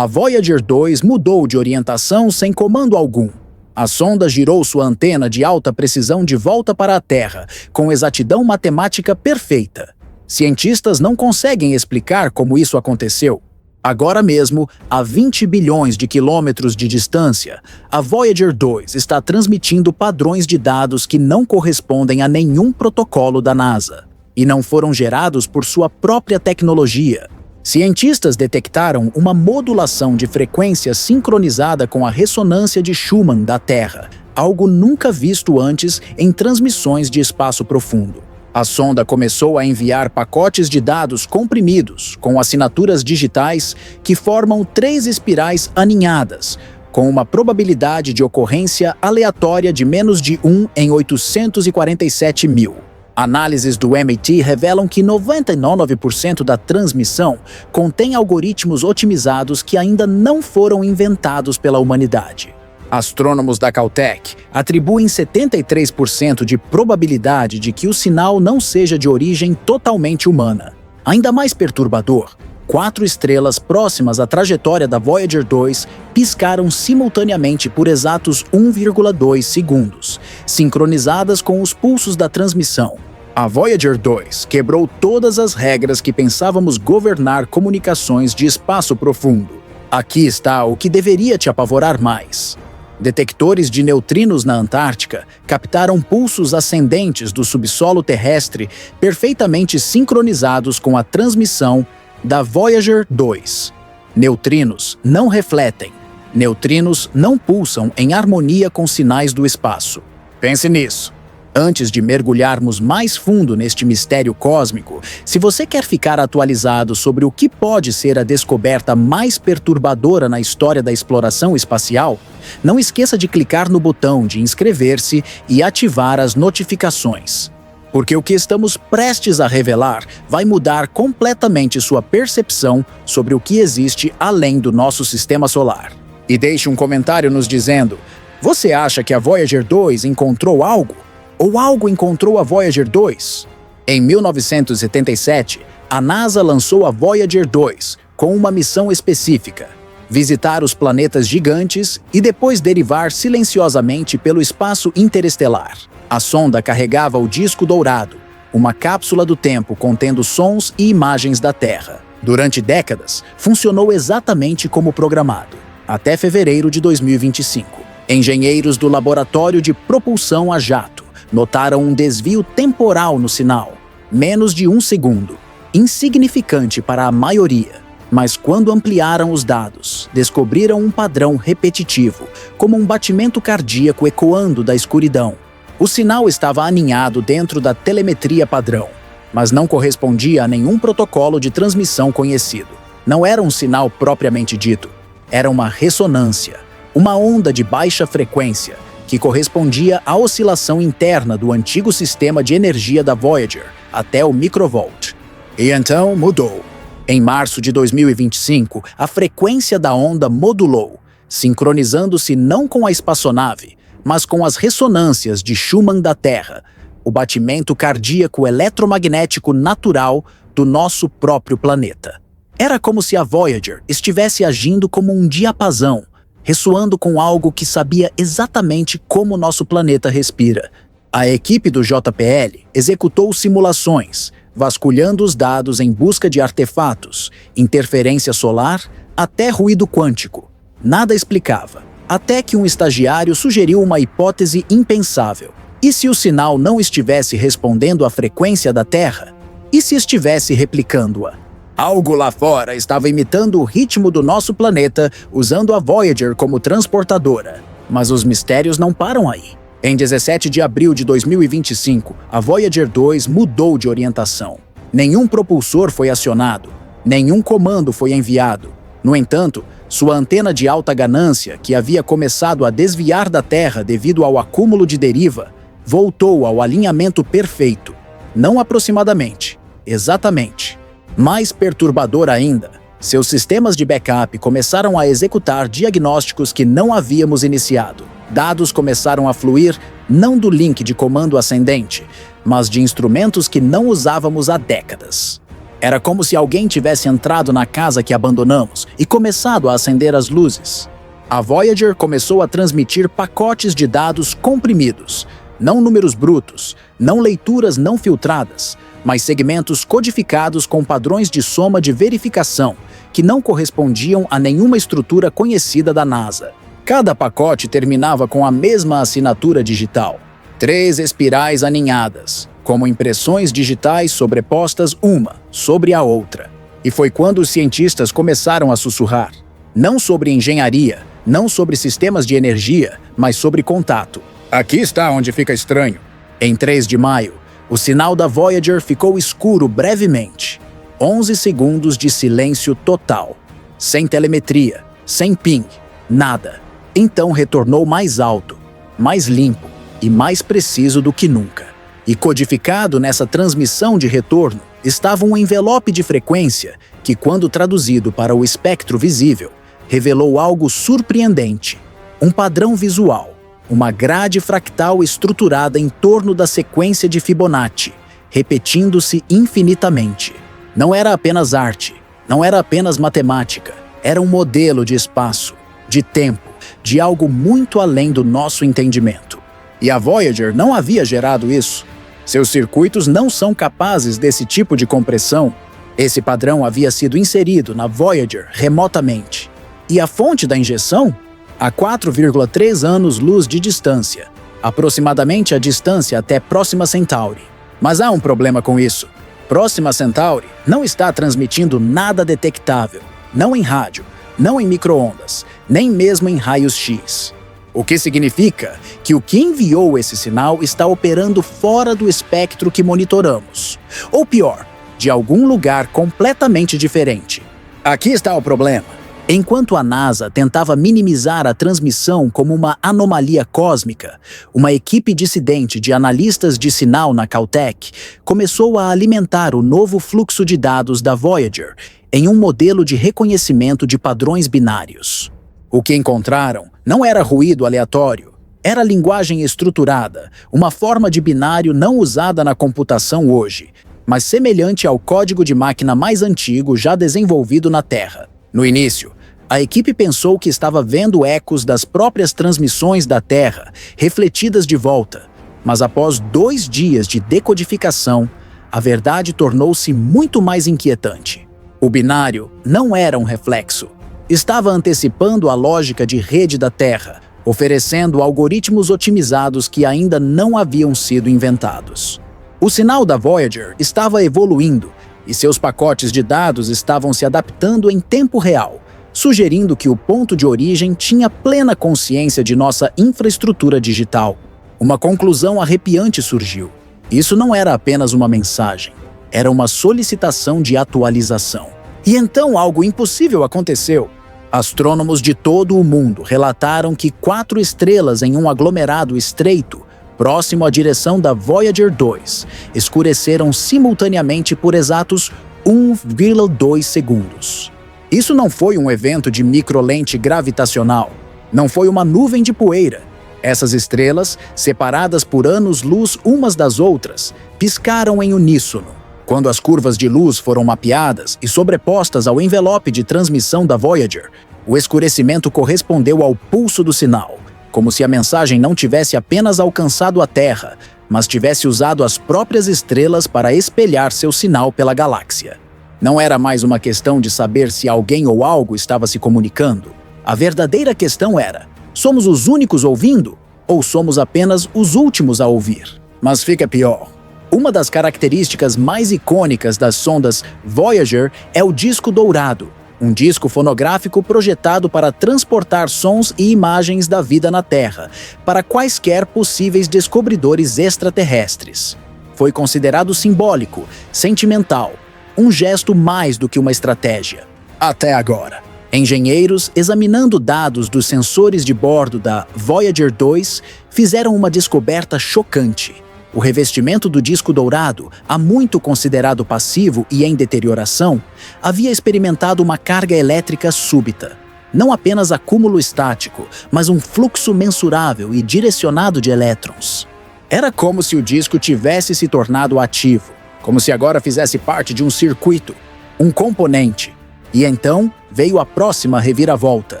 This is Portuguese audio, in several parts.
A Voyager 2 mudou de orientação sem comando algum. A sonda girou sua antena de alta precisão de volta para a Terra, com exatidão matemática perfeita. Cientistas não conseguem explicar como isso aconteceu. Agora mesmo, a 20 bilhões de quilômetros de distância, a Voyager 2 está transmitindo padrões de dados que não correspondem a nenhum protocolo da NASA e não foram gerados por sua própria tecnologia. Cientistas detectaram uma modulação de frequência sincronizada com a ressonância de Schumann da Terra, algo nunca visto antes em transmissões de espaço profundo. A sonda começou a enviar pacotes de dados comprimidos, com assinaturas digitais que formam 3 espirais aninhadas, com uma probabilidade de ocorrência aleatória de menos de 1 em 847 mil. Análises do MIT revelam que 99% da transmissão contém algoritmos otimizados que ainda não foram inventados pela humanidade. Astrônomos da Caltech atribuem 73% de probabilidade de que o sinal não seja de origem totalmente humana. Ainda mais perturbador, 4 estrelas próximas à trajetória da Voyager 2 piscaram simultaneamente por exatos 1,2 segundos, sincronizadas com os pulsos da transmissão. A Voyager 2 quebrou todas as regras que pensávamos governar comunicações de espaço profundo. Aqui está o que deveria te apavorar mais. Detectores de neutrinos na Antártica captaram pulsos ascendentes do subsolo terrestre perfeitamente sincronizados com a transmissão da Voyager 2. Neutrinos não refletem. Neutrinos não pulsam em harmonia com sinais do espaço. Pense nisso. Antes de mergulharmos mais fundo neste mistério cósmico, se você quer ficar atualizado sobre o que pode ser a descoberta mais perturbadora na história da exploração espacial, não esqueça de clicar no botão de inscrever-se e ativar as notificações. Porque o que estamos prestes a revelar vai mudar completamente sua percepção sobre o que existe além do nosso sistema solar. E deixe um comentário nos dizendo: você acha que a Voyager 2 encontrou algo? Ou algo encontrou a Voyager 2? Em 1977, a NASA lançou a Voyager 2 com uma missão específica: visitar os planetas gigantes e depois derivar silenciosamente pelo espaço interestelar. A sonda carregava o disco dourado, uma cápsula do tempo contendo sons e imagens da Terra. Durante décadas, funcionou exatamente como programado, até fevereiro de 2025. Engenheiros do Laboratório de Propulsão a Jato notaram um desvio temporal no sinal, menos de 1 segundo, insignificante para a maioria. Mas quando ampliaram os dados, descobriram um padrão repetitivo, como um batimento cardíaco ecoando da escuridão. O sinal estava aninhado dentro da telemetria padrão, mas não correspondia a nenhum protocolo de transmissão conhecido. Não era um sinal propriamente dito, era uma ressonância, uma onda de baixa frequência, que correspondia à oscilação interna do antigo sistema de energia da Voyager, até o microvolt. E então mudou. Em março de 2025, a frequência da onda modulou, sincronizando-se não com a espaçonave, mas com as ressonâncias de Schumann da Terra, o batimento cardíaco eletromagnético natural do nosso próprio planeta. Era como se a Voyager estivesse agindo como um diapasão, ressoando com algo que sabia exatamente como nosso planeta respira. A equipe do JPL executou simulações, vasculhando os dados em busca de artefatos, interferência solar, até ruído quântico. Nada explicava, até que um estagiário sugeriu uma hipótese impensável. E se o sinal não estivesse respondendo à frequência da Terra? E se estivesse replicando-a? Algo lá fora estava imitando o ritmo do nosso planeta, usando a Voyager como transportadora. Mas os mistérios não param aí. Em 17 de abril de 2025, a Voyager 2 mudou de orientação. Nenhum propulsor foi acionado, nenhum comando foi enviado. No entanto, sua antena de alta ganância, que havia começado a desviar da Terra devido ao acúmulo de deriva, voltou ao alinhamento perfeito. Não aproximadamente, exatamente. Mais perturbador ainda, seus sistemas de backup começaram a executar diagnósticos que não havíamos iniciado. Dados começaram a fluir não do link de comando ascendente, mas de instrumentos que não usávamos há décadas. Era como se alguém tivesse entrado na casa que abandonamos e começado a acender as luzes. A Voyager começou a transmitir pacotes de dados comprimidos, não números brutos, não leituras não filtradas, mas segmentos codificados com padrões de soma de verificação que não correspondiam a nenhuma estrutura conhecida da NASA. Cada pacote terminava com a mesma assinatura digital: 3 espirais aninhadas, como impressões digitais sobrepostas uma sobre a outra. E foi quando os cientistas começaram a sussurrar. Não sobre engenharia, não sobre sistemas de energia, mas sobre contato. Aqui está onde fica estranho. Em 3 de maio, o sinal da Voyager ficou escuro brevemente. 11 segundos de silêncio total. Sem telemetria, sem ping, nada. Então retornou mais alto, mais limpo e mais preciso do que nunca. E codificado nessa transmissão de retorno estava um envelope de frequência que, quando traduzido para o espectro visível, revelou algo surpreendente: um padrão visual, uma grade fractal estruturada em torno da sequência de Fibonacci, repetindo-se infinitamente. Não era apenas arte, não era apenas matemática, era um modelo de espaço, de tempo, de algo muito além do nosso entendimento. E a Voyager não havia gerado isso. Seus circuitos não são capazes desse tipo de compressão. Esse padrão havia sido inserido na Voyager remotamente. E a fonte da injeção? A 4,3 anos-luz de distância, aproximadamente a distância até Próxima Centauri. Mas há um problema com isso. Próxima Centauri não está transmitindo nada detectável, não em rádio, não em micro-ondas, nem mesmo em raios-x. O que significa que o que enviou esse sinal está operando fora do espectro que monitoramos. Ou pior, de algum lugar completamente diferente. Aqui está o problema. Enquanto a NASA tentava minimizar a transmissão como uma anomalia cósmica, uma equipe dissidente de analistas de sinal na Caltech começou a alimentar o novo fluxo de dados da Voyager em um modelo de reconhecimento de padrões binários. O que encontraram não era ruído aleatório, era linguagem estruturada, uma forma de binário não usada na computação hoje, mas semelhante ao código de máquina mais antigo já desenvolvido na Terra. No início, a equipe pensou que estava vendo ecos das próprias transmissões da Terra, refletidas de volta, mas após 2 dias de decodificação, a verdade tornou-se muito mais inquietante. O binário não era um reflexo. Estava antecipando a lógica de rede da Terra, oferecendo algoritmos otimizados que ainda não haviam sido inventados. O sinal da Voyager estava evoluindo e seus pacotes de dados estavam se adaptando em tempo real, sugerindo que o ponto de origem tinha plena consciência de nossa infraestrutura digital. Uma conclusão arrepiante surgiu. Isso não era apenas uma mensagem, era uma solicitação de atualização. E então algo impossível aconteceu. Astrônomos de todo o mundo relataram que 4 estrelas em um aglomerado estreito, próximo à direção da Voyager 2, escureceram simultaneamente por exatos 1,2 segundos. Isso não foi um evento de microlente gravitacional, não foi uma nuvem de poeira. Essas estrelas, separadas por anos-luz umas das outras, piscaram em uníssono. Quando as curvas de luz foram mapeadas e sobrepostas ao envelope de transmissão da Voyager, o escurecimento correspondeu ao pulso do sinal, como se a mensagem não tivesse apenas alcançado a Terra, mas tivesse usado as próprias estrelas para espelhar seu sinal pela galáxia. Não era mais uma questão de saber se alguém ou algo estava se comunicando. A verdadeira questão era: somos os únicos ouvindo ou somos apenas os últimos a ouvir? Mas fica pior. Uma das características mais icônicas das sondas Voyager é o disco dourado, um disco fonográfico projetado para transportar sons e imagens da vida na Terra para quaisquer possíveis descobridores extraterrestres. Foi considerado simbólico, sentimental, um gesto mais do que uma estratégia. Até agora, engenheiros, examinando dados dos sensores de bordo da Voyager 2, fizeram uma descoberta chocante. O revestimento do disco dourado, há muito considerado passivo e em deterioração, havia experimentado uma carga elétrica súbita. Não apenas acúmulo estático, mas um fluxo mensurável e direcionado de elétrons. Era como se o disco tivesse se tornado ativo, como se agora fizesse parte de um circuito, um componente. E então veio a próxima reviravolta.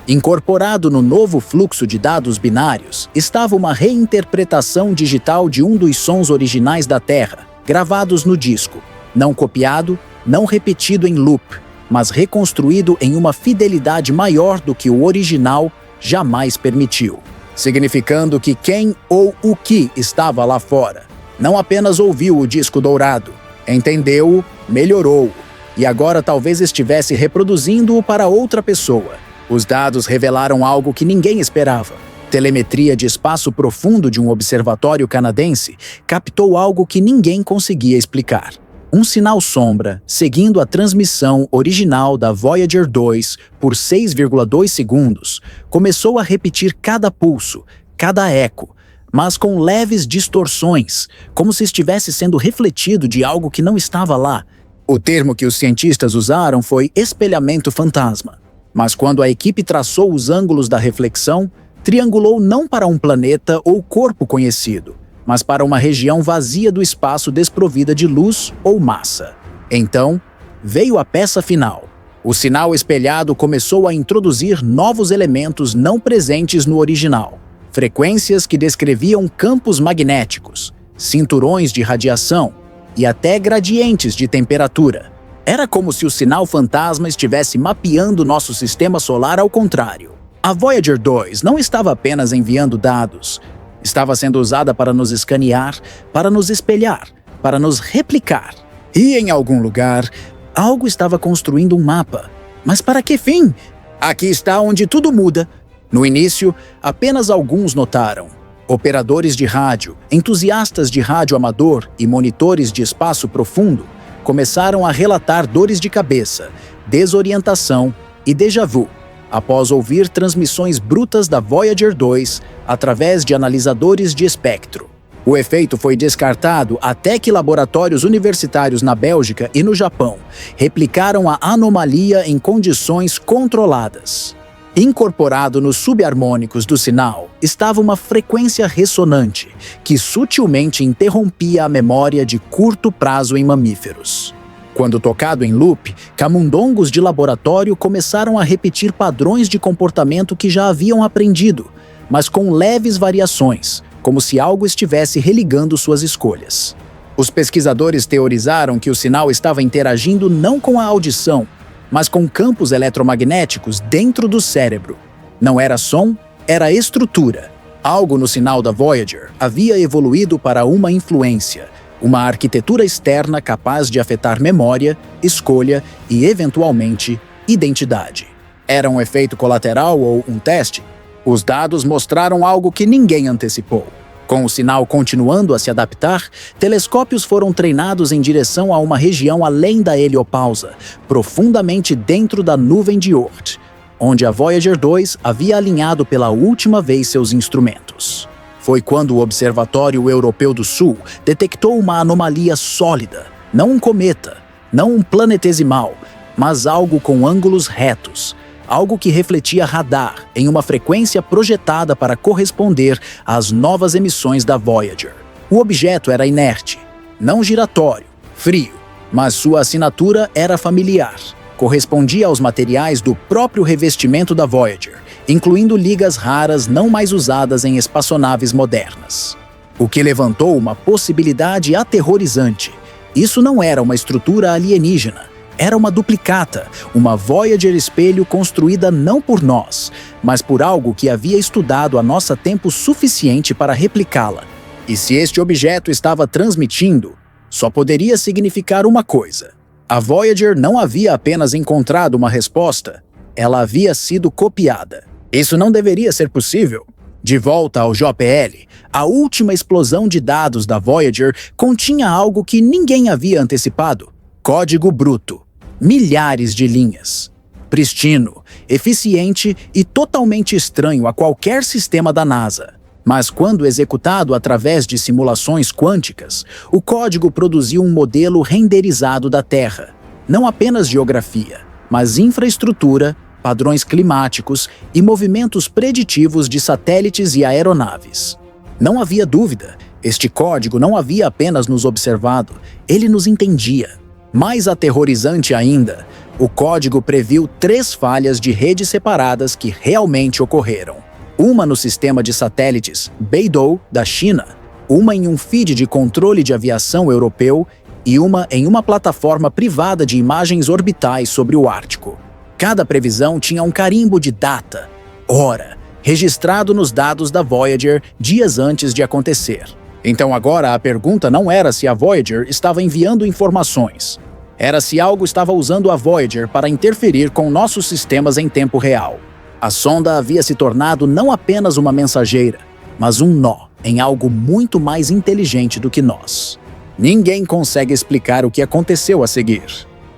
Incorporado no novo fluxo de dados binários, estava uma reinterpretação digital de um dos sons originais da Terra, gravados no disco, não copiado, não repetido em loop, mas reconstruído em uma fidelidade maior do que o original jamais permitiu, significando que quem ou o que estava lá fora não apenas ouviu o disco dourado, entendeu-o, melhorou-o, e agora talvez estivesse reproduzindo-o para outra pessoa. Os dados revelaram algo que ninguém esperava. Telemetria de espaço profundo de um observatório canadense captou algo que ninguém conseguia explicar. Um sinal sombra, seguindo a transmissão original da Voyager 2 por 6,2 segundos, começou a repetir cada pulso, cada eco, mas com leves distorções, como se estivesse sendo refletido de algo que não estava lá. O termo que os cientistas usaram foi espelhamento fantasma. Mas quando a equipe traçou os ângulos da reflexão, triangulou não para um planeta ou corpo conhecido, mas para uma região vazia do espaço desprovida de luz ou massa. Então, veio a peça final. O sinal espelhado começou a introduzir novos elementos não presentes no original. Frequências que descreviam campos magnéticos, cinturões de radiação e até gradientes de temperatura. Era como se o sinal fantasma estivesse mapeando nosso sistema solar ao contrário. A Voyager 2 não estava apenas enviando dados. Estava sendo usada para nos escanear, para nos espelhar, para nos replicar. E em algum lugar, algo estava construindo um mapa. Mas para que fim? Aqui está onde tudo muda. No início, apenas alguns notaram. Operadores de rádio, entusiastas de rádio amador e monitores de espaço profundo começaram a relatar dores de cabeça, desorientação e déjà vu, após ouvir transmissões brutas da Voyager 2 através de analisadores de espectro. O efeito foi descartado até que laboratórios universitários na Bélgica e no Japão replicaram a anomalia em condições controladas. Incorporado nos subharmônicos do sinal estava uma frequência ressonante que sutilmente interrompia a memória de curto prazo em mamíferos. Quando tocado em loop, camundongos de laboratório começaram a repetir padrões de comportamento que já haviam aprendido, mas com leves variações, como se algo estivesse religando suas escolhas. Os pesquisadores teorizaram que o sinal estava interagindo não com a audição, mas com campos eletromagnéticos dentro do cérebro. Não era som, era estrutura. Algo no sinal da Voyager havia evoluído para uma influência, uma arquitetura externa capaz de afetar memória, escolha e, eventualmente, identidade. Era um efeito colateral ou um teste? Os dados mostraram algo que ninguém antecipou. Com o sinal continuando a se adaptar, telescópios foram treinados em direção a uma região além da heliopausa, profundamente dentro da nuvem de Oort, onde a Voyager 2 havia alinhado pela última vez seus instrumentos. Foi quando o Observatório Europeu do Sul detectou uma anomalia sólida, não um cometa, não um planetesimal, mas algo com ângulos retos, algo que refletia radar em uma frequência projetada para corresponder às novas emissões da Voyager. O objeto era inerte, não giratório, frio, mas sua assinatura era familiar. Correspondia aos materiais do próprio revestimento da Voyager, incluindo ligas raras não mais usadas em espaçonaves modernas. O que levantou uma possibilidade aterrorizante. Isso não era uma estrutura alienígena. Era uma duplicata, uma Voyager espelho construída não por nós, mas por algo que havia estudado a nosso tempo suficiente para replicá-la. E se este objeto estava transmitindo, só poderia significar uma coisa. A Voyager não havia apenas encontrado uma resposta, ela havia sido copiada. Isso não deveria ser possível. De volta ao JPL, a última explosão de dados da Voyager continha algo que ninguém havia antecipado. Código bruto. Milhares de linhas. Pristino, eficiente e totalmente estranho a qualquer sistema da NASA. Mas quando executado através de simulações quânticas, o código produziu um modelo renderizado da Terra. Não apenas geografia, mas infraestrutura, padrões climáticos e movimentos preditivos de satélites e aeronaves. Não havia dúvida, Este código não havia apenas nos observado, ele nos entendia. Mais aterrorizante ainda, o código previu 3 falhas de rede separadas que realmente ocorreram. Uma no sistema de satélites Beidou, da China, uma em um feed de controle de aviação europeu e uma em uma plataforma privada de imagens orbitais sobre o Ártico. Cada previsão tinha um carimbo de data, hora, registrado nos dados da Voyager dias antes de acontecer. Então agora a pergunta não era se a Voyager estava enviando informações. Era se algo estava usando a Voyager para interferir com nossos sistemas em tempo real. A sonda havia se tornado não apenas uma mensageira, mas um nó em algo muito mais inteligente do que nós. Ninguém consegue explicar o que aconteceu a seguir.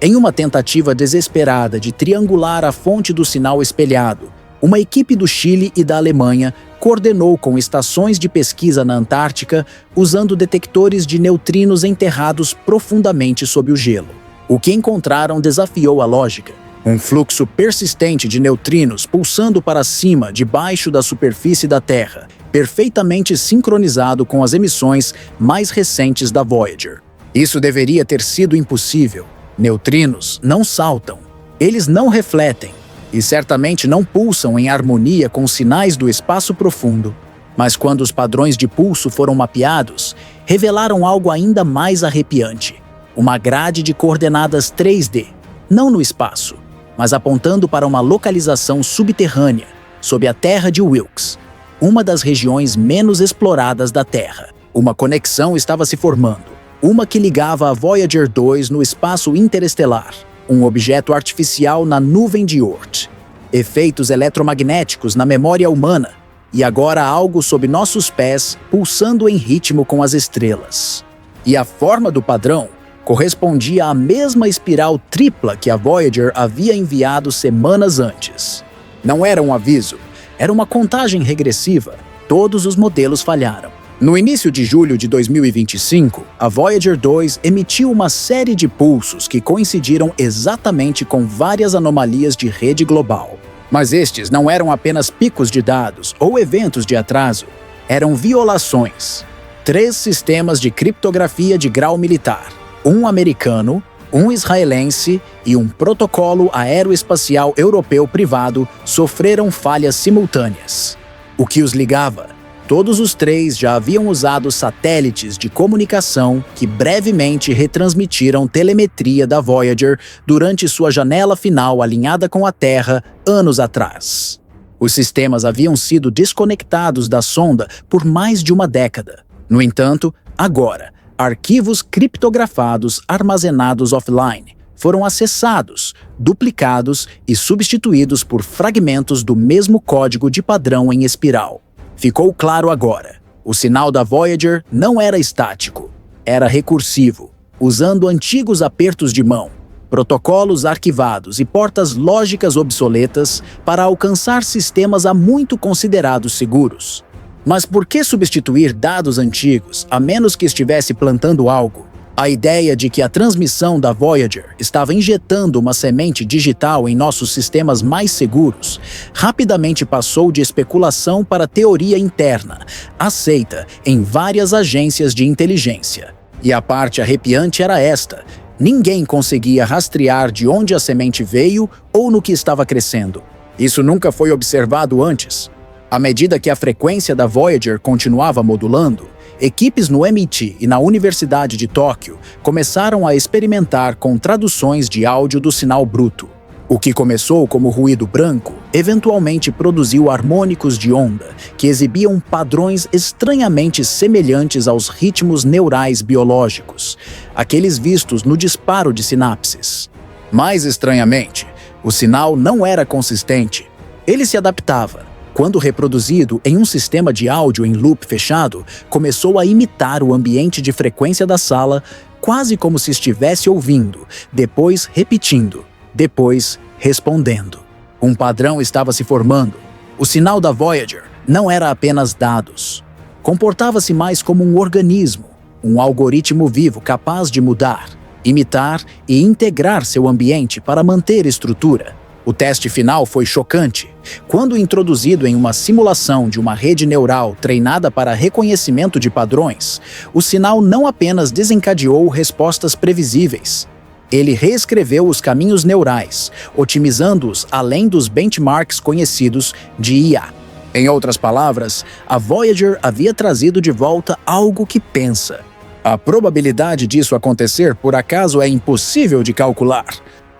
Em uma tentativa desesperada de triangular a fonte do sinal espelhado, uma equipe do Chile e da Alemanha coordenou com estações de pesquisa na Antártica usando detectores de neutrinos enterrados profundamente sob o gelo. O que encontraram desafiou a lógica. Um fluxo persistente de neutrinos pulsando para cima debaixo da superfície da Terra, perfeitamente sincronizado com as emissões mais recentes da Voyager. Isso deveria ter sido impossível. Neutrinos não saltam, eles não refletem, e certamente não pulsam em harmonia com os sinais do espaço profundo. Mas quando os padrões de pulso foram mapeados, revelaram algo ainda mais arrepiante. Uma grade de coordenadas 3D, não no espaço, mas apontando para uma localização subterrânea, sob a Terra de Wilkes, uma das regiões menos exploradas da Terra. Uma conexão estava se formando, uma que ligava a Voyager 2 no espaço interestelar, um objeto artificial na nuvem de Oort, efeitos eletromagnéticos na memória humana, e agora algo sob nossos pés pulsando em ritmo com as estrelas. E a forma do padrão correspondia à mesma espiral tripla que a Voyager havia enviado semanas antes. Não era um aviso, era uma contagem regressiva. Todos os modelos falharam. No início de julho de 2025, a Voyager 2 emitiu uma série de pulsos que coincidiram exatamente com várias anomalias de rede global. Mas estes não eram apenas picos de dados ou eventos de atraso, eram violações. 3 sistemas de criptografia de grau militar, um americano, um israelense e um protocolo aeroespacial europeu privado sofreram falhas simultâneas. O que os ligava? Todos os 3 já haviam usado satélites de comunicação que brevemente retransmitiram telemetria da Voyager durante sua janela final alinhada com a Terra anos atrás. Os sistemas haviam sido desconectados da sonda por mais de uma década. No entanto, agora, arquivos criptografados armazenados offline foram acessados, duplicados e substituídos por fragmentos do mesmo código de padrão em espiral. Ficou claro agora, o sinal da Voyager não era estático, era recursivo, usando antigos apertos de mão, protocolos arquivados e portas lógicas obsoletas para alcançar sistemas há muito considerados seguros. Mas por que substituir dados antigos, a menos que estivesse plantando algo? A ideia de que a transmissão da Voyager estava injetando uma semente digital em nossos sistemas mais seguros rapidamente passou de especulação para teoria interna, aceita em várias agências de inteligência. E a parte arrepiante era esta: ninguém conseguia rastrear de onde a semente veio ou no que estava crescendo. Isso nunca foi observado antes. À medida que a frequência da Voyager continuava modulando, equipes no MIT e na Universidade de Tóquio começaram a experimentar com traduções de áudio do sinal bruto. O que começou como ruído branco, eventualmente produziu harmônicos de onda que exibiam padrões estranhamente semelhantes aos ritmos neurais biológicos, aqueles vistos no disparo de sinapses. Mais estranhamente, o sinal não era consistente. Ele se adaptava. Quando reproduzido em um sistema de áudio em loop fechado, começou a imitar o ambiente de frequência da sala, quase como se estivesse ouvindo, depois repetindo, depois respondendo. Um padrão estava se formando. O sinal da Voyager não era apenas dados. Comportava-se mais como um organismo, um algoritmo vivo capaz de mudar, imitar e integrar seu ambiente para manter estrutura. O teste final foi chocante. Quando introduzido em uma simulação de uma rede neural treinada para reconhecimento de padrões, o sinal não apenas desencadeou respostas previsíveis. Ele reescreveu os caminhos neurais, otimizando-os além dos benchmarks conhecidos de IA. Em outras palavras, a Voyager havia trazido de volta algo que pensa. A probabilidade disso acontecer, por acaso, é impossível de calcular.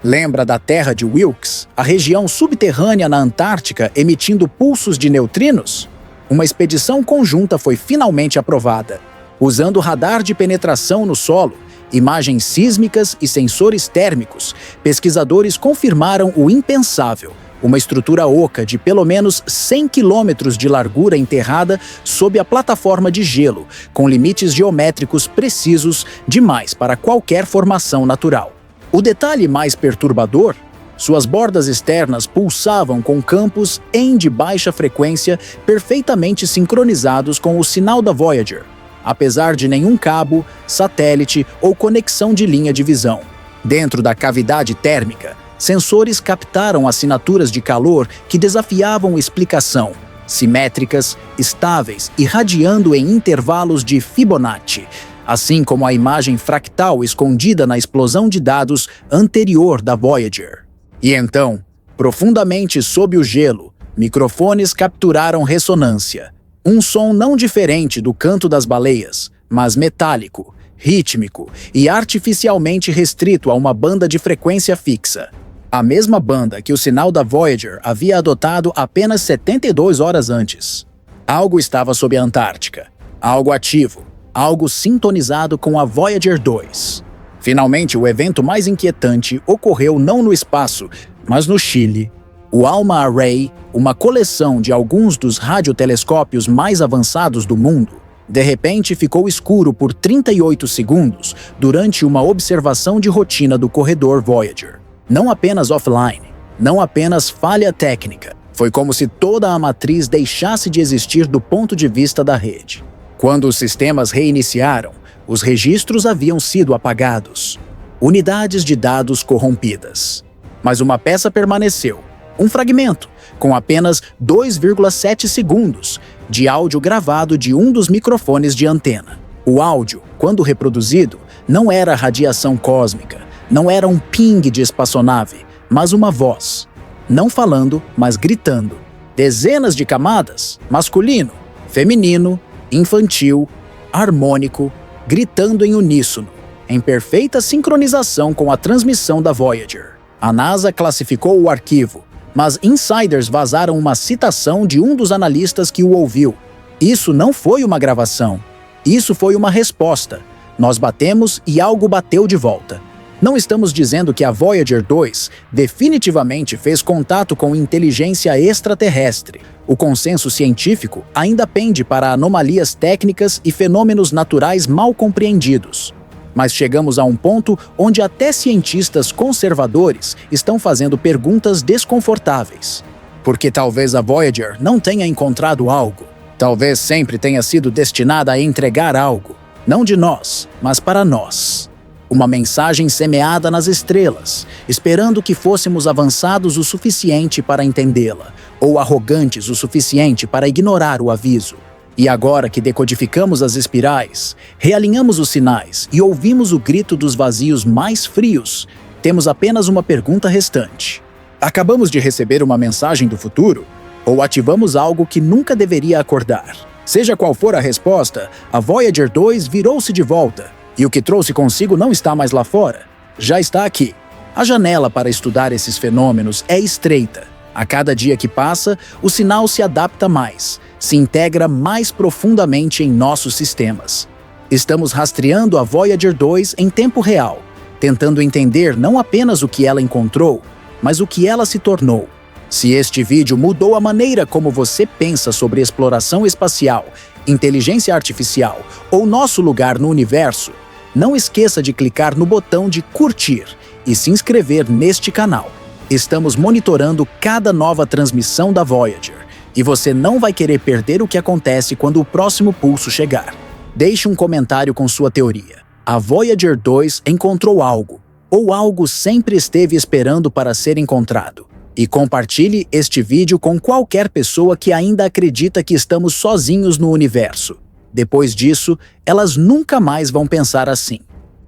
Lembra da Terra de Wilkes, a região subterrânea na Antártica emitindo pulsos de neutrinos? Uma expedição conjunta foi finalmente aprovada. Usando radar de penetração no solo, imagens sísmicas e sensores térmicos, pesquisadores confirmaram o impensável: uma estrutura oca de pelo menos 100 quilômetros de largura enterrada sob a plataforma de gelo, com limites geométricos precisos demais para qualquer formação natural. O detalhe mais perturbador: suas bordas externas pulsavam com campos EM de baixa frequência perfeitamente sincronizados com o sinal da Voyager, apesar de nenhum cabo, satélite ou conexão de linha de visão. Dentro da cavidade térmica, sensores captaram assinaturas de calor que desafiavam explicação, simétricas, estáveis e radiando em intervalos de Fibonacci, assim como a imagem fractal escondida na explosão de dados anterior da Voyager. E então, profundamente sob o gelo, microfones capturaram ressonância. Um som não diferente do canto das baleias, mas metálico, rítmico e artificialmente restrito a uma banda de frequência fixa. A mesma banda que o sinal da Voyager havia adotado apenas 72 horas antes. Algo estava sob a Antártica. Algo ativo. Algo sintonizado com a Voyager 2. Finalmente, o evento mais inquietante ocorreu não no espaço, mas no Chile. O ALMA Array, uma coleção de alguns dos radiotelescópios mais avançados do mundo, de repente ficou escuro por 38 segundos durante uma observação de rotina do corredor Voyager. Não apenas offline, não apenas falha técnica, foi como se toda a matriz deixasse de existir do ponto de vista da rede. Quando os sistemas reiniciaram, os registros haviam sido apagados. Unidades de dados corrompidas. Mas uma peça permaneceu, um fragmento, com apenas 2,7 segundos de áudio gravado de um dos microfones de antena. O áudio, quando reproduzido, não era radiação cósmica, não era um ping de espaçonave, mas uma voz. Não falando, mas gritando. Dezenas de camadas, masculino, feminino, infantil, harmônico, gritando em uníssono, em perfeita sincronização com a transmissão da Voyager. A NASA classificou o arquivo, mas insiders vazaram uma citação de um dos analistas que o ouviu. Isso não foi uma gravação. Isso foi uma resposta. Nós batemos e algo bateu de volta. Não estamos dizendo que a Voyager 2 definitivamente fez contato com inteligência extraterrestre. O consenso científico ainda pende para anomalias técnicas e fenômenos naturais mal compreendidos. Mas chegamos a um ponto onde até cientistas conservadores estão fazendo perguntas desconfortáveis. Porque talvez a Voyager não tenha encontrado algo. Talvez sempre tenha sido destinada a entregar algo. Não de nós, mas para nós. Uma mensagem semeada nas estrelas, esperando que fôssemos avançados o suficiente para entendê-la, ou arrogantes o suficiente para ignorar o aviso. E agora que decodificamos as espirais, realinhamos os sinais e ouvimos o grito dos vazios mais frios, temos apenas uma pergunta restante. Acabamos de receber uma mensagem do futuro? Ou ativamos algo que nunca deveria acordar? Seja qual for a resposta, a Voyager 2 virou-se de volta. E o que trouxe consigo não está mais lá fora. Já está aqui. A janela para estudar esses fenômenos é estreita. A cada dia que passa, o sinal se adapta mais, se integra mais profundamente em nossos sistemas. Estamos rastreando a Voyager 2 em tempo real, tentando entender não apenas o que ela encontrou, mas o que ela se tornou. Se este vídeo mudou a maneira como você pensa sobre exploração espacial, inteligência artificial ou nosso lugar no universo, não esqueça de clicar no botão de curtir e se inscrever neste canal. Estamos monitorando cada nova transmissão da Voyager e você não vai querer perder o que acontece quando o próximo pulso chegar. Deixe um comentário com sua teoria. A Voyager 2 encontrou algo, ou algo sempre esteve esperando para ser encontrado. E compartilhe este vídeo com qualquer pessoa que ainda acredita que estamos sozinhos no universo. Depois disso, elas nunca mais vão pensar assim.